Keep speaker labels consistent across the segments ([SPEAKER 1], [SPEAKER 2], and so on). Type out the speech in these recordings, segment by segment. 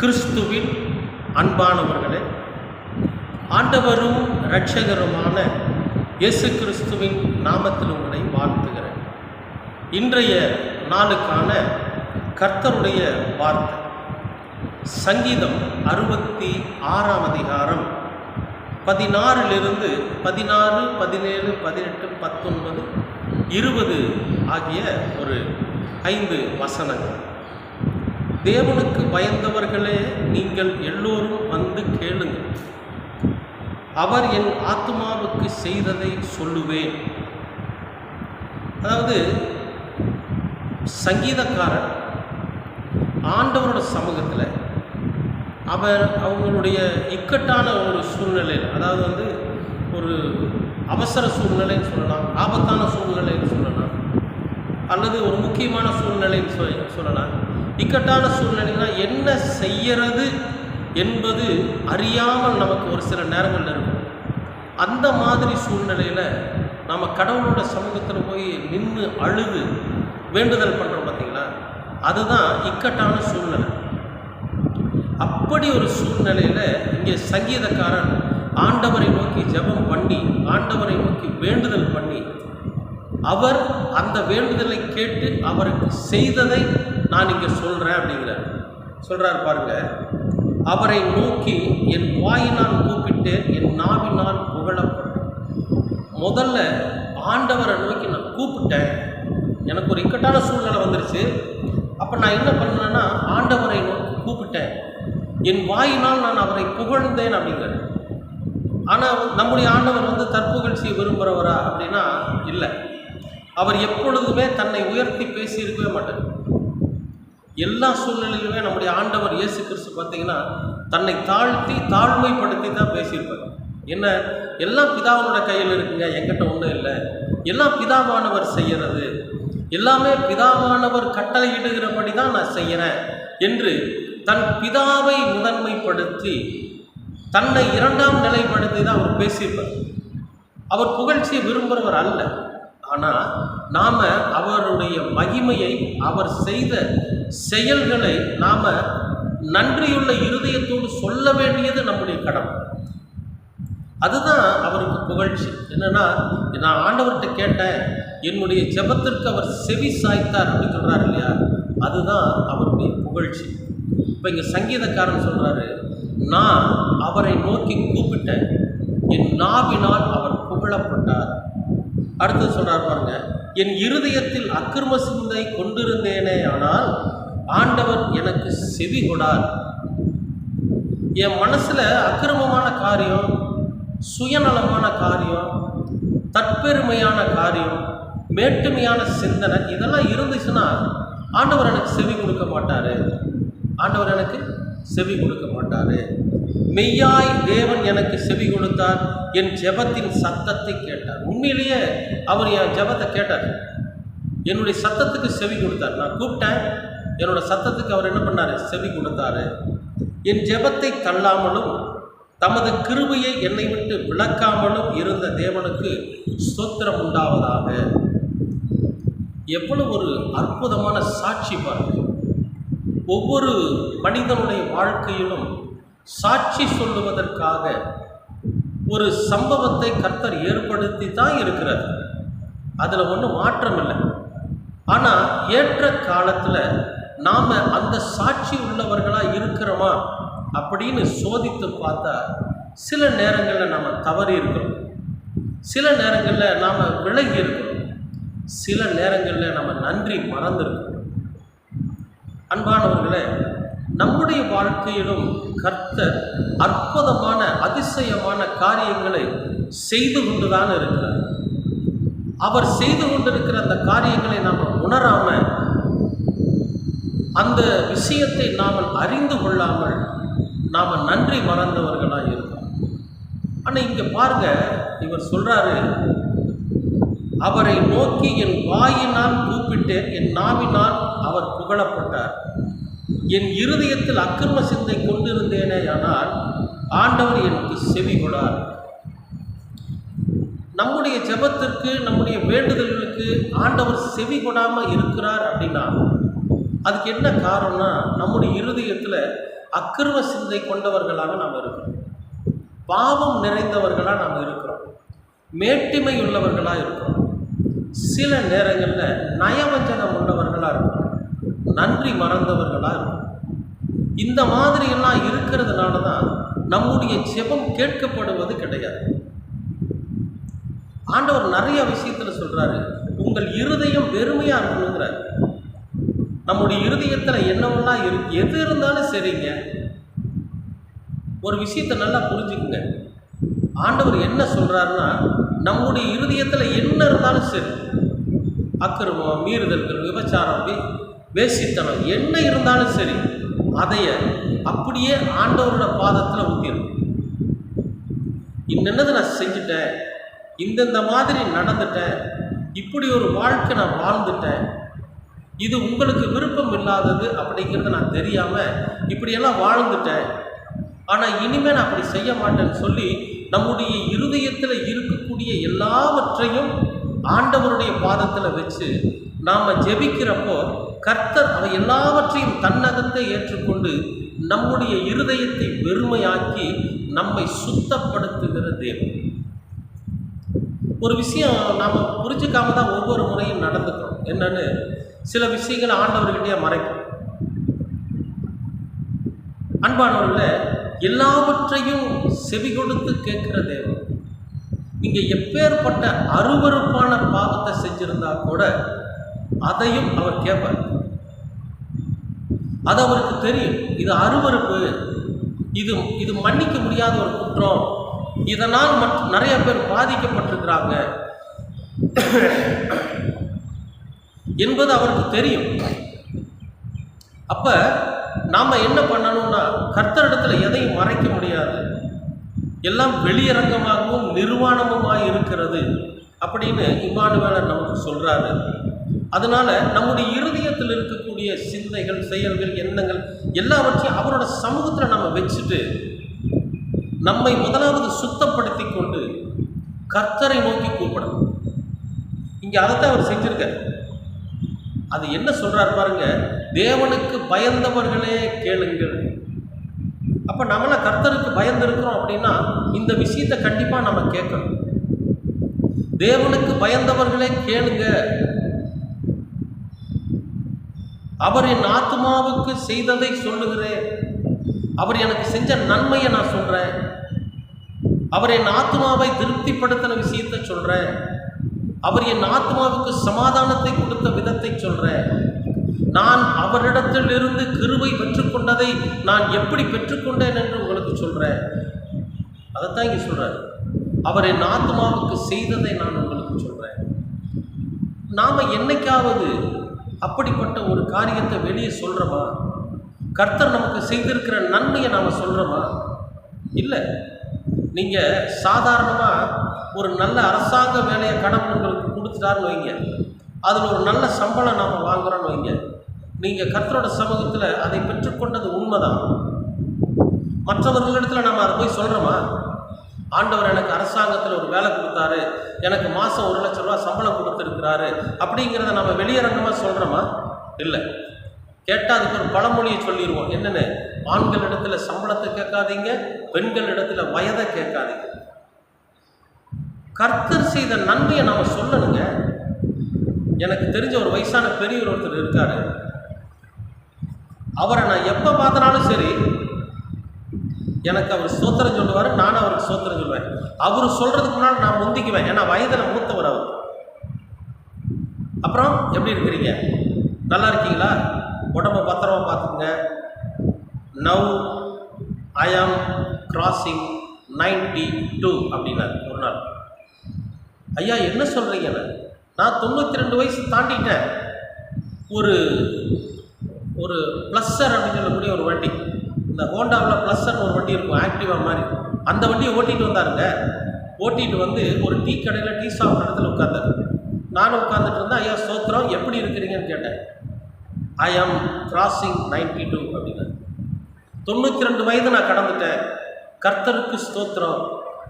[SPEAKER 1] கிறிஸ்துவின் அன்பானவர்களே, ஆண்டவரும் இரட்சகருமான இயேசு கிறிஸ்துவின் நாமத்தில் உங்களை வாழ்த்துகிறேன். இன்றைய நாளுக்கான கர்த்தருடைய வார்த்தை சங்கீதம் 66 அதிகாரம் 16 17 18 19 20 ஆகிய ஒரு 5 வசனங்கள். தேவனுக்கு பயந்தவர்களே, நீங்கள் எல்லோரும் வந்து கேளுங்கள், அவர் என் ஆத்துமாவுக்கு செய்ததை சொல்லுவேன். அதாவது சங்கீதக்காரர் ஆண்டவரோட சமூகத்தில் அவங்களுடைய இக்கட்டான ஒரு சூழ்நிலையில், அதாவது ஒரு அவசர சூழ்நிலைன்னு சொல்லலாம், ஆபத்தான சூழ்நிலைன்னு சொல்லலாம், அல்லது ஒரு முக்கியமான சூழ்நிலைன்னு சொல்லலாம். இக்கட்டான சூழ்நிலைனா என்ன செய்யறது என்பது அறியாமல் நமக்கு ஒரு சில நேரங்கள் இருக்கும். அந்த மாதிரி சூழ்நிலையில் நம்ம கடவுளோட சமூகத்தில் போய் நின்று அழுது வேண்டுதல் பண்ணுறோம் பார்த்தீங்களா, அதுதான் இக்கட்டான சூழ்நிலை. அப்படி ஒரு சூழ்நிலையில் இங்கே சங்கீதக்காரன் ஆண்டவரை நோக்கி ஜெபம் பண்ணி, ஆண்டவரை நோக்கி வேண்டுதல் பண்ணி, அவர் அந்த வேண்டுதலை கேட்டு அவருக்கு செய்ததை நான் இங்கே சொல்கிறேன் சொல்கிறார் பாருங்க. அவரை நோக்கி என் வாயினால் கூப்பிட்டேன், என் நாவினால் புகழப்பட்டேன். முதல்ல ஆண்டவரை நோக்கி நான் கூப்பிட்டேன், எனக்கு ஒரு இக்கட்டான சூழ்நிலை வந்துருச்சு. அப்போ நான் என்ன பண்ணேன்னா ஆண்டவரை நோக்கி கூப்பிட்டேன், என் வாயினால் நான் அவரை புகழ்ந்தேன் அப்படிங்கிறார். ஆனால் நம்முடைய ஆண்டவர் தற்புகழ்ச்சியை விரும்புகிறவரா அப்படின்னா இல்லை. அவர் எப்பொழுதுமே தன்னை உயர்த்தி பேசியிருக்கவே மாட்டார். எல்லா சூழ்நிலையிலுமே நம்முடைய ஆண்டவர் இயேசு கிறிஸ்து பார்த்தீங்கன்னா தன்னை தாழ்த்தி தாழ்மைப்படுத்தி தான் பேசியிருப்பார். என்ன, எல்லாம் பிதாவினோட கையில் இருக்குங்க, என்கிட்ட ஒன்றும் இல்லை, எல்லாம் பிதாவானவர் செய்கிறது, எல்லாமே பிதாவானவர் கட்டளையிடுகிறபடி தான் நான் செய்கிறேன் என்று தன் பிதாவை முதன்மைப்படுத்தி தன்னை இரண்டாம் நிலைப்படுத்தி தான் அவர் பேசியிருப்பார். அவர் புகழ்ச்சியை விரும்புகிறவர் அல்ல. ஆனால் நாம் அவருடைய மகிமையை, அவர் செய்த செயல்களை நாம் நன்றியுள்ள இருதயத்தோடு சொல்ல வேண்டியது நம்முடைய கடமை. அதுதான் அவருக்கு புகழ்ச்சி. என்னென்னா, நான் ஆண்டவர்கிட்ட கேட்டேன், என்னுடைய ஜெபத்திற்கு அவர் செவி சாய்த்தார் அப்படின்னு சொல்கிறார் இல்லையா, அதுதான் அவருடைய புகழ்ச்சி. இப்போ இங்கே சங்கீதக்காரன் சொல்கிறாரு, நான் அவரை நோக்கி கூப்பிட்டேன், என் நாவினால் அவர் புகழப்பட்டார். அடுத்து சொல்கிறார் பாருங்க, என் இருதயத்தில் அக்கிரம சிந்தை கொண்டிருந்தேனே, ஆனால் ஆண்டவர் எனக்கு செவி கொடார். என் மனசில் அக்கிரமமான காரியம், சுயநலமான காரியம், தற்பெருமையான காரியம், மேட்டுமையான சிந்தனை, இதெல்லாம் இருந்துச்சுன்னா ஆண்டவர் எனக்கு செவி கொடுக்க மாட்டார். ஆண்டவர் எனக்கு செவி கொடுக்க மாட்டார். மெய்யாய் தேவன் எனக்கு செவி கொடுத்தார், என் ஜெபத்தின் சத்தத்தை கேட்டார். உண்மையிலேயே அவர் என் ஜெபத்தை கேட்டார், என்னுடைய சத்தத்துக்கு செவி கொடுத்தார். நான் கூப்பிட்டேன், என்னோட சத்தத்துக்கு அவர் என்ன பண்ணார், செவி கொடுத்தாரு. என் ஜெபத்தை தள்ளாமலும் தமது கிருபையை என்னை விட்டு விளக்காமலும் இருந்த தேவனுக்கு ஸ்தோத்திரம் உண்டாவதாக. எவ்வளவு ஒரு அற்புதமான சாட்சி பாருங்க. ஒவ்வொரு மனிதனுடைய வாழ்க்கையிலும் சாட்சி சொல்லுவதற்காக ஒரு சம்பவத்தை கர்த்தர் ஏற்படுத்தி தான் இருக்கிறார். அதில் ஒன்றும் மாற்றம் இல்லை. ஆனால் ஏற்ற காலத்தில் நாம் அந்த சாட்சி உள்ளவர்களாக இருக்கிறோமா அப்படின்னு சோதித்து பார்த்தா சில நேரங்களில் நாம் தவறி இருக்கிறோம், சில நேரங்களில் நாம் விலகி இருக்கிறோம், சில நேரங்களில் நம்ம நன்றி மறந்துருக்கிறோம். அன்பானவர்களே, நம்முடைய வாழ்க்கையிலும் கர்த்தர் அற்புதமான அதிசயமான காரியங்களை செய்து கொண்டுதான் இருக்கிறார். அவர் செய்து கொண்டிருக்கிற அந்த காரியங்களை நாம் உணராமல், அந்த விஷயத்தை நாம் அறிந்து கொள்ளாமல் நாம் நன்றி மறந்தவர்களாக இருக்கிறோம். ஆனால் இங்கே பாருங்க, இவர் சொல்றாரு, அவரை நோக்கி என் வாயினால் கூப்பிட்டேன், என் நாவினால் அவர் புகழப்பட்டார். என் இருதயத்தில் அக்கிரம சிந்தை கொண்டிருந்தேனே, ஆனால் ஆண்டவர் எனக்கு செவி கொடார். நம்முடைய ஜெபத்திற்கு, நம்முடைய வேண்டுதல்களுக்கு ஆண்டவர் செவி கொடாமல் இருக்கிறார் அப்படின்னா அதுக்கு என்ன காரணம்னா, நம்முடைய இருதயத்தில் அக்கிரம சிந்தை கொண்டவர்களாக நாம் இருக்கிறோம், பாவம் நிறைந்தவர்களாக நாம் இருக்கிறோம், மேட்டிமை உள்ளவர்களாக இருக்கிறோம், சில நேரங்களில் நயவஞ்சனம் உள்ளவர்களாக இருக்கிறோம், நன்றி மறந்தவர்களாக இருக்கிறோம். இந்த மாதிரியெல்லாம் இருக்கிறதுனால தான் நம்முடைய ஜெபம் கேட்கப்படுவது கிடையாது. ஆண்டவர் நிறைய விஷயத்தில் சொல்கிறாரு, உங்கள் இருதயம் வெறுமையாக இருக்கணுங்கிறார். நம்முடைய இருதயத்தில் என்னவெல்லாம் எது இருந்தாலும் சரிங்க. ஒரு விஷயத்தை நல்லா புரிஞ்சுக்குங்க. ஆண்டவர் என்ன சொல்கிறாருன்னா, நம்முடைய இருதயத்தில் என்ன இருந்தாலும் சரி, அக்கிரமம், மீறுதல்கள், விபச்சாரம், வேசித்தனம் என்ன இருந்தாலும் சரி, அதைய அப்படியே ஆண்டவரோட பாதத்தில் ஊற்றிடும். இன்னென்னது நான் செஞ்சுட்டேன், இந்தந்த மாதிரி நடந்துட்டேன், இப்படி ஒரு வாழ்க்கை நான் வாழ்ந்துட்டேன், இது உங்களுக்கு விருப்பம் இல்லாதது அப்படிங்கிறத நான் தெரியாமல் இப்படியெல்லாம் வாழ்ந்துட்டேன், ஆனால் இனிமேல் நான் அப்படி செய்ய மாட்டேன்னு சொல்லி நம்முடைய இருதயத்தில் இருக்கக்கூடிய எல்லாவற்றையும் ஆண்டவருடைய பாதத்தில் வச்சு நாம் ஜெபிக்கிறப்போ கர்த்தர் அவை எல்லாவற்றையும் தன்னகத்தை ஏற்றுக்கொண்டு நம்முடைய இருதயத்தை வெறுமையாக்கி நம்மை சுத்தப்படுத்துகிற தேவன். ஒரு விஷயம் நாம் புரிஞ்சுக்காம தான் ஒவ்வொரு முறையும் நடந்துக்கிறோம். என்னன்னு, சில விஷயங்களை ஆண்டவர்கிட்டயே மறைக்கும். அன்பானவர்களே, எல்லாவற்றையும் செவி கொடுத்து கேட்கிற தேவன். நீங்கள் எப்பேற்பட்ட அருவருப்பான பாவத்தை செஞ்சிருந்தா கூட அதையும் அவர் கேட்பார். அது அவருக்கு தெரியும். இது அருவருப்பு, இது மன்னிக்க முடியாத ஒரு குற்றம், இதனால் நிறைய பேர் பாதிக்கப்பட்டிருக்கிறாங்க என்பது அவருக்கு தெரியும். அப்ப நாம என்ன பண்ணணும்னா, கர்த்தரிடத்தில் எதையும் மறைக்க முடியாது, எல்லாம் வெளியரங்கமாகவும் நிர்வாணமுமாய் இருக்கிறது அப்படின்னு இம்மானுவேலர் நமக்கு சொல்றாரு. அதனால நம்முடைய இருதயத்தில் இருக்கக்கூடிய சிந்தைகள், செயல்கள், எண்ணங்கள் எல்லாவற்றையும் அவரோட சமூகத்தில் நம்ம வச்சுட்டு நம்மை முதலாவது சுத்தப்படுத்தி கொண்டு கர்த்தரை நோக்கி கூப்பிடணும். இங்க அதைத்தான் அவர் செஞ்சிருக்கார். அது என்ன சொல்றாரு பாருங்க, தேவனுக்கு பயந்தவர்களே கேளுங்கள். அப்ப நம்மள கர்த்தருக்கு பயந்து இருக்கிறோம் அப்படின்னா இந்த விஷயத்தை கண்டிப்பா நம்ம கேட்கணும். தேவனுக்கு பயந்தவர்களே கேளுங்க. அவர் என் ஆத்மாவுக்கு செய்ததை சொல்லுகிறேன், அவர் எனக்கு செஞ்ச நன்மையை நான் சொல்றேன், அவர் என் ஆத்மாவை திருப்திப்படுத்தின விஷயத்தை சொல்றேன், அவர் என் ஆத்மாவுக்கு சமாதானத்தை கொடுத்த விதத்தை சொல்றேன், நான் அவரிடத்தில் இருந்து கிருபை பெற்றுக்கொண்டதை நான் எப்படி பெற்றுக்கொண்டேன் என்று உங்களுக்கு சொல்றேன். அதைத்தான் இங்கே சொல்றாரு, அவர் என் ஆத்மாவுக்கு செய்ததை நான் உங்களுக்கு சொல்றேன். நாம என்னைக்காவது அப்படிப்பட்ட ஒரு காரியத்தை வெளியே சொல்றோமா? கர்த்தர் நமக்கு செய்திருக்கிற நன்மையை நாம சொல்றோமா? இல்லை. நீங்க சாதாரணமா ஒரு நல்ல அரசாங்க வேலையை கடவுள் உங்களுக்கு கொடுத்துட்டாருன்னு வைங்க, அதில் ஒரு நல்ல சம்பளம் நாம் வாங்குறோன்னு வைங்க, நீங்கள் கர்த்தரோட சமூகத்தில் அதை பெற்றுக்கொண்டது உண்மைதான். மற்றவர்களிடத்தில் நம்ம அதை போய் சொல்கிறோமா? ஆண்டவர் எனக்கு அரசாங்கத்தில் ஒரு வேலை கொடுத்தாரு, எனக்கு மாதம் 1 லட்சம் ரூபா சம்பளம் கொடுத்துருக்கிறாரு அப்படிங்கிறத நம்ம வெளியரங்கமாக சொல்கிறோமா? இல்லை. கேட்டால் அதுக்கு ஒரு பழமொழியை சொல்லிடுவோம். என்னென்னு, ஆண்கள் இடத்துல சம்பளத்தை கேட்காதீங்க, பெண்கள் இடத்துல வயதை கேட்காதீங்க. கர்த்தர் செய்த நன்மையை நாம் சொல்லணுங்க. எனக்கு தெரிஞ்ச ஒரு வயசான பெரியவர் ஒருத்தர் இருக்காரு. அவரை நான் எப்போ பார்த்தனாலும் சரி எனக்கு அவர் ஸ்தோத்திரம் சொல்லுவார், நானும் அவருக்கு ஸ்தோத்திரம் சொல்லுவேன். அவர் சொல்கிறதுக்கு முன்னால் நான் முந்திக்குவேன், ஏன்னா வயதில் மூத்தவர் அவர். அப்புறம் எப்படி இருக்கிறீங்க, நல்லா இருக்கீங்களா, உடம்பை பத்திரமா பார்த்துக்குங்க, நவ் ஐ ஆம் கிராசிங் 92 அப்படின்னாரு ஒரு நாள். ஐயா என்ன சொல்கிறீங்கன்னு, நான் 92 வயசு தாண்டிட்டேன். ஒரு ஒரு ப்ளஸ்ஸர் அப்படின்னு சொல்லக்கூடிய ஒரு வண்டி, இந்த ஹோண்டாவில் ப்ளஸ்ஸர்னு ஒரு வண்டி இருக்கும், ஆக்டிவா மாதிரி, அந்த வண்டியை ஓட்டிகிட்டு வந்தாருங்க. ஓட்டிகிட்டு வந்து ஒரு டீ கடையில் டீ சாப்பிட்ற இடத்துல உட்காந்தாரு. நானும் உட்காந்துட்டு இருந்தேன். ஐயா ஸ்தோத்திரம், எப்படி இருக்கிறீங்கன்னு கேட்டேன். ஐ ஆம் கிராசிங் 92 அப்படின்னா, 92 வயது நான் கடந்துட்டேன், கர்த்தருக்கு ஸ்தோத்திரம்,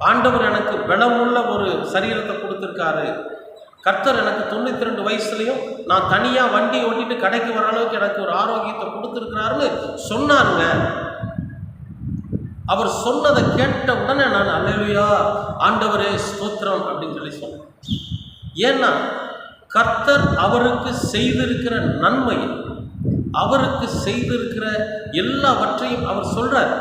[SPEAKER 1] ஆண்டவர் எனக்கு பலமுள்ள ஒரு சரீரத்தை கொடுத்துருக்காரு, கர்த்தர் எனக்கு 92 வயசுலையும் நான் தனியாக வண்டி ஓட்டிட்டு கடைக்கு வர அளவுக்கு எனக்கு ஒரு ஆரோக்கியத்தை கொடுத்துருக்கிறாருன்னு சொன்னாருங்க. அவர் சொன்னதை கேட்ட உடனே நான் அல்லேலூயா ஆண்டவரே ஸ்தோத்திரம் அப்படின்னு சொல்லி சொன்னேன். ஏன்னா கர்த்தர் அவருக்கு செய்திருக்கிற நன்மை, அவருக்கு செய்திருக்கிற எல்லாவற்றையும் அவர் சொல்றார்.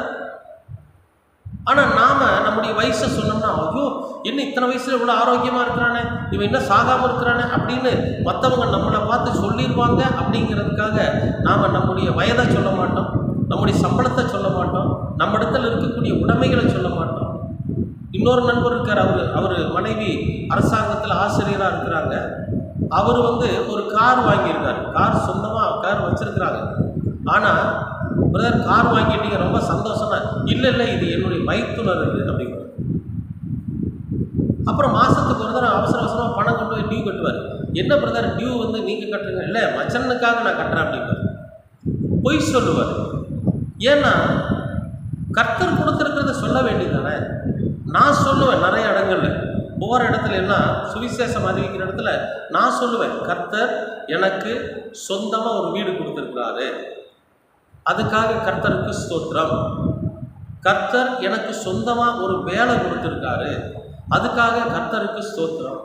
[SPEAKER 1] ஆனால் நாம் நம்முடைய வயசை சொன்னோம்னா, ஐயோ என்ன இத்தனை வயசில் இவ்வளோ ஆரோக்கியமாக இருக்கிறானே, இவன் என்ன சாகாமல் இருக்கிறானே அப்படின்னு மற்றவங்க நம்மளை பார்த்து சொல்லிடுவாங்க அப்படிங்கிறதுக்காக நாம் நம்முடைய வயதை சொல்ல மாட்டோம், நம்முடைய சம்பளத்தை சொல்ல மாட்டோம், நம்ம இடத்துல இருக்கக்கூடிய உடைமைகளை சொல்ல மாட்டோம். இன்னொரு நண்பர் இருக்கார், அவர் மனைவி அரசாங்கத்தில் ஆசிரியராக இருக்கிறாங்க. அவர் ஒரு கார் வாங்கியிருக்காரு, கார் சொந்தமாக கார் வச்சுருக்கிறாங்க. ஆனால் பிரதர் கார் வாங்கிட்டீங்க ரொம்ப சந்தோஷமா, இல்லை இது என்னுடைய மைத்துனர் இது அப்படிங்கிற. அப்புறம் மாதத்துக்கு ஒரு தடவை அவசரமாக பணம் கொண்டு போய் டியூ கட்டுவார். என்ன பிரதர் டியூ நீங்கள் கட்டுறீங்க? இல்லை மச்சனுக்காக நான் கட்டுறேன் அப்படிங்கிறார். பொய் சொல்லுவார். ஏன்னா கர்த்தர் கொடுத்துருக்கிறத சொல்ல வேண்டியதானே. நான் சொல்லுவேன் நிறைய இடங்கள்ல, ஒவ்வொரு இடத்துல எல்லாம் சுவிசேஷம் அறிவிக்கிற இடத்துல நான் சொல்லுவேன், கர்த்தர் எனக்கு சொந்தமாக ஒரு வீடு கொடுத்துருக்கிறாரு, அதுக்காக கர்த்தருக்கு ஸ்தோத்திரம். கர்த்தர் எனக்கு சொந்தமாக ஒரு வேலை கொடுத்துருக்காரு, அதுக்காக கர்த்தருக்கு ஸ்தோத்திரம்.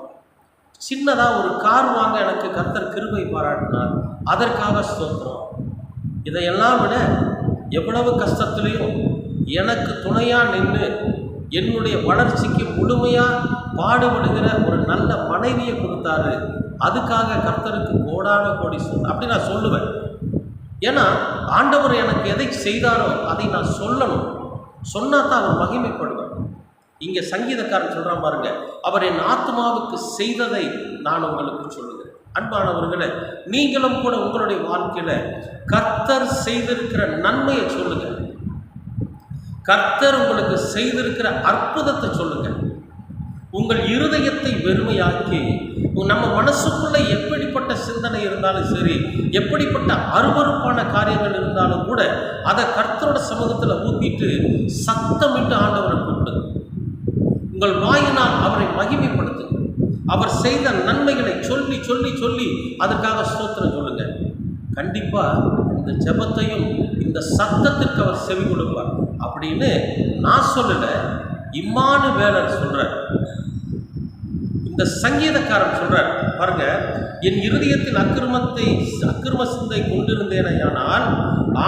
[SPEAKER 1] சின்னதாக ஒரு கார் வாங்க எனக்கு கர்த்தர் கிருபை பாராட்டினார், அதற்காக ஸ்தோத்திரம். இதையெல்லாம் விட எவ்வளவு கஷ்டத்துலேயும் எனக்கு துணையாக நின்று என்னுடைய வளர்ச்சிக்கு முழுமையாக பாடுபடுகிற ஒரு நல்ல மனைவியை கொடுத்தாரு, அதுக்காக கர்த்தருக்கு கோடான கோடி அப்படி நான் சொல்லுவேன். ஏன்னா ஆண்டவர் எனக்கு எதை செய்தாரோ அதை நான் சொல்லணும், சொன்னா தான் அவர் மகிமைப்படுவார். இங்கே சங்கீதக்காரன் சொல்கிறான் பாருங்க, அவர் என் ஆத்மாவுக்கு செய்ததை நான் உங்களுக்கு சொல்லுகிறேன். அன்பானவர்களே, நீங்களும் கூட உங்களுடைய வாழ்க்கையில் கர்த்தர் செய்திருக்கிற நன்மையை சொல்லுங்க, கர்த்தர் உங்களுக்கு செய்திருக்கிற அற்புதத்தை சொல்லுங்க. உங்கள் இருதயத்தை வெறுமையாக்கி, நம்ம மனசுக்குள்ள எப்படிப்பட்ட சிந்தனை இருந்தாலும் சரி, எப்படிப்பட்ட அருவருப்பான காரியங்கள் இருந்தாலும் கூட அதை கர்த்தரோட சமூகத்தில் ஊத்திட்டு சத்தமிட்டு ஆண்டவரை கூப்பிடுங்க. உங்கள் வாயினால் அவரை மகிமைப்படுத்துங்க. அவர் செய்த நன்மைகளை சொல்லி சொல்லி சொல்லி அதற்காக ஸ்தோத்திரம் சொல்லுங்க. கண்டிப்பா இந்த ஜெபத்தையும் இந்த சத்தத்திற்கு அவர் செவி கொடுப்பார் அப்படின்னு நான் சொல்லல, இம்மானுவேலர் சொல்றார். இந்த சங்கீதக்காரன் சொல்றார் பாருங்க, என் இருதயத்தின் அக்கிரம சிந்தை கொண்டிருந்தேனையானால்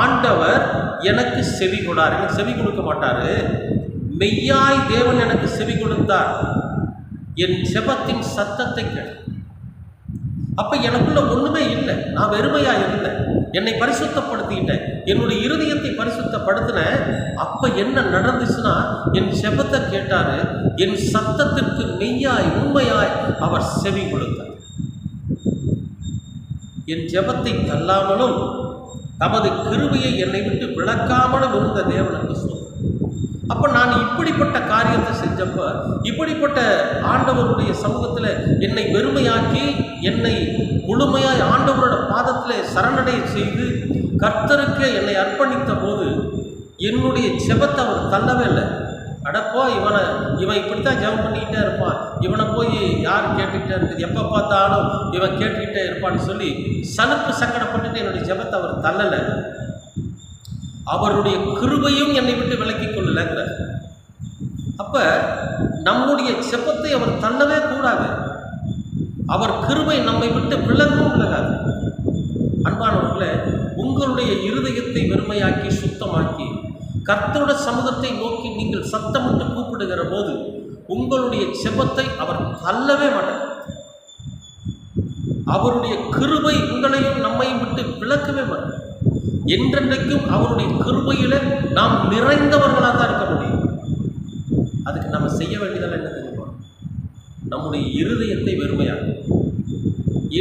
[SPEAKER 1] ஆண்டவர் எனக்கு செவி கொடார். எனக்கு செவி கொடுக்க மாட்டாரு, மெய்யாய் தேவன் எனக்கு செவி கொடுத்தார், என் செபத்தின் சத்தத்தை கேட்டு. அப்ப எனக்குள்ள ஒண்ணுமே இல்லை, நான் வெறுமையா இருந்தேன், என்னை பரிசுத்தப்படுத்திட்டேன், என்னுடைய இருதயத்தை பரிசுத்தப்படுத்தினேன். அப்ப என்ன நடந்துச்சுன்னா, என் செபத்தை கேட்டாரு, என் சத்தத்திற்கு மெய்யாய் உண்மையாய் அவர் செவி கொடுத்தார். என் ஜெபத்தை தள்ளாமலும் தமது கிருபையை என்னை விட்டு விளக்காமலும் இருந்த தேவனுக்கு சொல்றேன். அப்போ நான் இப்படிப்பட்ட காரியத்தை செஞ்சப்ப, இப்படிப்பட்ட ஆண்டவருடைய சமூகத்தில் என்னை வெறுமையாக்கி என்னை முழுமையாய் ஆண்டவரோட பாதத்தில் சரணடைய செய்து கர்த்தருக்கு என்னை அர்ப்பணித்த போது என்னுடைய ஜெபத்தை அவர் தள்ளவே இல்லை. அடப்போ இவன் இப்படித்தான் ஜெபம் பண்ணிக்கிட்டே இருப்பான், இவனை போய் யார் கேட்டுக்கிட்டே இருக்குது, எப்போ பார்த்தாலும் இவன் கேட்டுக்கிட்டே இருப்பான்னு சொல்லி சலுப்பு சங்கடப்பட்டுட்டு என்னுடைய ஜெபத்தை அவர் தள்ளலை. அவருடைய கிருபையும் என்னை விட்டு விலக்கி கொள்ளலைங்கிறார். அப்ப நம்முடைய செபத்தை அவர் தள்ளவே கூடாது, அவர் கிருபை நம்மை விட்டு விலகவும் விலகாது. அன்பானவர்களே, உங்களுடைய இருதயத்தை வெறுமையாக்கி சுத்தமாக்கி கர்த்தரோட சமூகத்தை நோக்கி நீங்கள் சத்தமிட்டு கூப்பிடுகிற போது உங்களுடைய செபத்தை அவர் தள்ளவே மாட்டார். அவருடைய கிருபை உங்களையும் நம்மையும் விட்டு விலக்கவே மாட்டார். என்றென்றைக்கும் அவருடைய கிருபையில நாம் நிறைந்தவர்களாக தான் இருக்க முடியும். அதுக்கு நம்ம செய்ய வேண்டியதெல்லாம் என்ன தெரியுமா? நம்முடைய இருதயத்தை வெறுமையாக,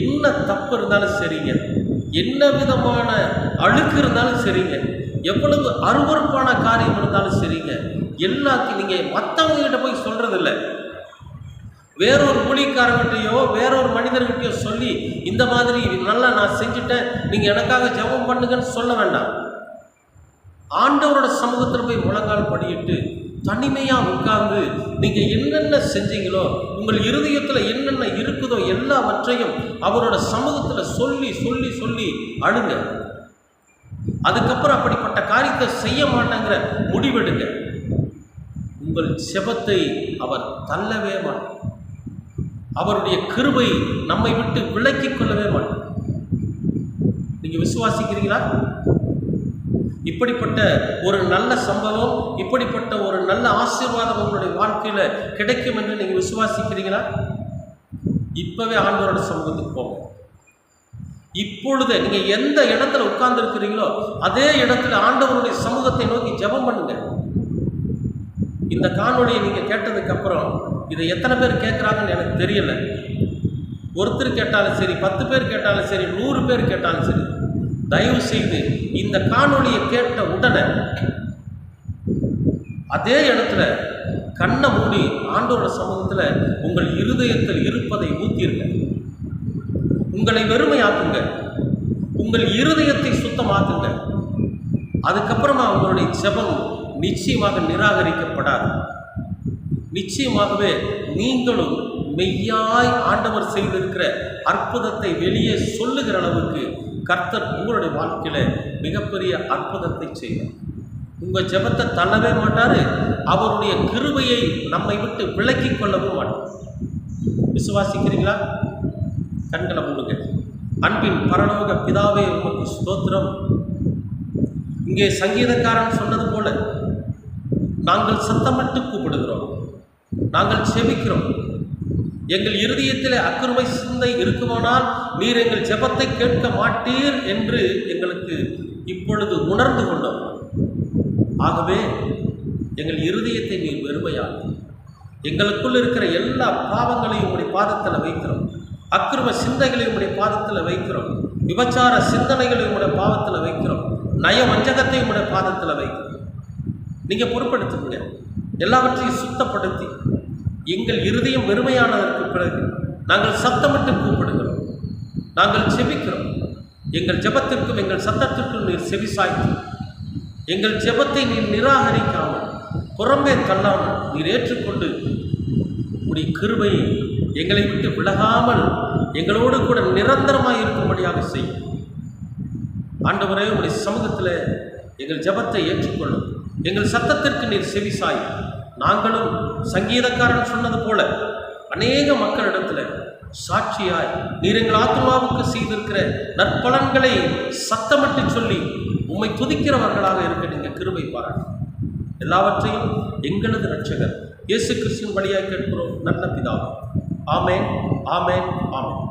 [SPEAKER 1] என்ன தப்பு இருந்தாலும் சரிங்க, என்ன விதமான அழுக்கு இருந்தாலும் சரிங்க, எவ்வளவு அருவருப்பான காரியம் இருந்தாலும் சரிங்க, எல்லாத்தையும் நீங்க மற்றவங்க கிட்ட போய் சொல்றது இல்லை, வேறொரு ஊழியக்காரர்கிட்டையோ வேறொரு மனிதர்கிட்டையோ சொல்லி இந்த மாதிரி நல்லா நான் செஞ்சுட்டேன், நீங்க எனக்காக ஜெபம் பண்ணுங்கன்னு சொல்ல வேண்டாம். ஆண்டவரோட சமூகத்தில் போய் முழங்கால் படியிட்டு தனிமையா உட்கார்ந்து நீங்க என்னென்ன செஞ்சீங்களோ, உங்கள் இருதயத்தில் என்னென்ன இருக்குதோ எல்லாவற்றையும் அவரோட சமூகத்தில் சொல்லி சொல்லி சொல்லி அழுங்க. அதுக்கப்புறம் அப்படிப்பட்ட காரியத்தை செய்ய மாட்டேங்கிற முடிவெடுங்க. உங்கள் ஜெபத்தை அவர் தள்ளவே மாட்டார். அவருடைய கிருபை நம்மை விட்டு விலக்கிக் கொள்ளவே மாட்டார். நீங்க விசுவாசிக்கிறீங்களா? இப்படிப்பட்ட ஒரு நல்ல சம்பவம், இப்படிப்பட்ட ஒரு நல்ல ஆசீர்வாதம் உங்களுடைய வாழ்க்கையில கிடைக்கும் என்று நீங்க விசுவாசிக்கிறீங்களா? இப்பவே ஆண்டவரோட சமூகத்துக்கு போங்க. இப்பொழுது நீங்க எந்த இடத்துல உட்கார்ந்து இருக்கிறீங்களோ அதே இடத்துல ஆண்டவருடைய சமூகத்தை நோக்கி ஜெபம் பண்ணுங்க. இந்த காணொலியை நீங்க கேட்டதுக்கு அப்புறம் இதை எத்தனை பேர் கேட்குறாங்கன்னு எனக்கு தெரியல. ஒருத்தர் கேட்டாலும் சரி, 10 பேர் கேட்டாலும் சரி, 100 பேர் கேட்டாலும் சரி, தயவு செய்து இந்த காணொலியை கேட்ட உடனே அதே இடத்துல கண்ணை மூடி ஆண்டவரோட சமூகத்தில் உங்கள் இருதயத்தில் இருப்பதை ஊத்திருங்க. உங்களை வெறுமையாக்குங்க, உங்கள் இருதயத்தை சுத்தமாக்குங்க. அதுக்கப்புறமா உங்களுடைய ஜெபம் நிச்சயமாக நிராகரிக்கப்படாது. நிச்சயமாகவே நீங்களும் மெய்யாய் ஆண்டவர் செய்திருக்கிற அற்புதத்தை வெளியே சொல்லுகிற அளவுக்கு கர்த்தர் உங்களுடைய வாழ்க்கையில மிகப்பெரிய அற்புதத்தை செய்வார். உங்க ஜெபத்தை தள்ளவே மாட்டாரு. அவருடைய கிருபையை நம்மை விட்டு விலக்கிக் கொள்ளவும் மாட்டார். விசுவாசிக்கிறீங்களா? கண்களை மூடுங்க. அன்பின் பரலோக பிதாவே, உமக்கு ஸ்தோத்திரம். இங்கே சங்கீதக்காரன் சொன்னது போல நாங்கள் சத்தமிட்டு கூப்பிடுகிறோம், நாங்கள் செபிக்கிறோம். எங்கள் இருதயத்தில் அக்கிரமை சிந்தை இருக்குமானால் நீர் எங்கள் ஜெபத்தை கேட்க மாட்டீர் என்று எங்களுக்கு இப்பொழுது உணர்ந்து கொண்டோம். ஆகவே எங்கள் இருதயத்தை நீர் வெறுமையாக்கி எங்களுக்குள் இருக்கிற எல்லா பாவங்களையும் உடைய பாதத்தில் வைக்கிறோம். அக்கிரம சிந்தைகளையும் உடைய பாதத்தில் வைக்கிறோம். விபச்சார சிந்தனைகளையும் உடைய பாதத்தில் வைக்கிறோம். நய வஞ்சகத்தையும் உடைய பாதத்தில் வைக்கிறோம். நீங்கள் பொறுப்படுத்துங்க. எல்லாவற்றையும் சுத்தப்படுத்தி எங்கள் இருதயம் வெறுமையானதற்கு பிறகு நாங்கள் சத்தமிட்டு கூப்பிடுகிறோம், நாங்கள் செபிக்கிறோம். எங்கள் ஜெபத்திற்கும் எங்கள் சத்தத்திற்கும் நீர் செவி சாய்த்து எங்கள் ஜெபத்தை நீர் நிராகரிக்காமல் புறம்பே தள்ளாமல் நீர் ஏற்றுக்கொண்டு உடைய கிருபையை எங்களை விட்டு விலகாமல் எங்களோடு கூட நிரந்தரமாக இருக்கும்படியாக செய்யும். ஆண்டவரே, உடைய சமூகத்தில் எங்கள் ஜெபத்தை ஏற்றுக்கொள்ளும். எங்கள் சத்தத்திற்கு நீர் செவி சாய். நாங்களும் சங்கீதக்காரன் சொன்னது போல அநேக மக்களிடத்தில் சாட்சியாய் நீர் எங்கள் ஆத்மாவுக்கு செய்திருக்கிற நற்பலன்களை சத்தமிட்டு சொல்லி உம்மை துதிக்கிறவர்களாக இருக்க நீங்கள் கிருபை பாராட்டு. எல்லாவற்றையும் எங்களது இரட்சகர் இயேசு கிறிஸ்துவின் வழியாக கேட்கிறோம் நல்ல பிதாவே. ஆமென், ஆமென், ஆமென்.